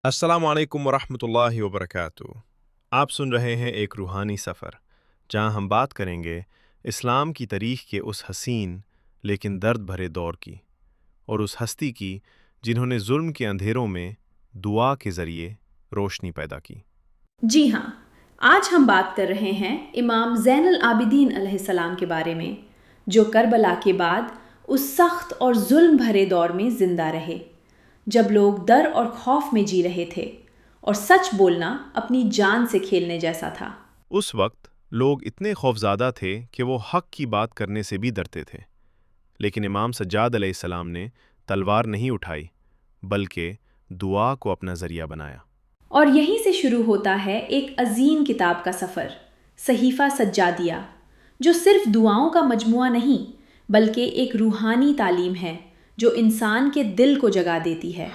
अस्सलाम वालेकुम वरहमतुल्लाहि वबरकातुहू। आप सुन रहे हैं एक रूहानी सफ़र, जहां हम बात करेंगे इस्लाम की तारीख़ के उस हसीन लेकिन दर्द भरे दौर की, और उस हस्ती की जिन्होंने जुल्म के अंधेरों में दुआ के ज़रिए रोशनी पैदा की। जी हाँ। आज हम बात कर रहे हैं इमाम ज़ैनुल आबिदीन अलैहिस्सलाम के बारे में, जो करबला के बाद उस सख्त और जुल्म भरे दौर में जिंदा रहे, जब लोग डर और खौफ में जी रहे थे और सच बोलना अपनी जान से खेलने जैसा था। उस वक्त लोग इतने खौफज़दा थे कि वो हक़ की बात करने से भी डरते थे, लेकिन इमाम सज्जाद अलैहिस्सलाम ने तलवार नहीं उठाई, बल्कि दुआ को अपना ज़रिया बनाया। और यहीं से शुरू होता है एक अजीम किताब का सफ़र, सहीफ़ा सज्जादिया, जो सिर्फ दुआओं का मजमुआ नहीं, बल्कि एक रूहानी तालीम है जो इंसान के दिल को जगा देती है।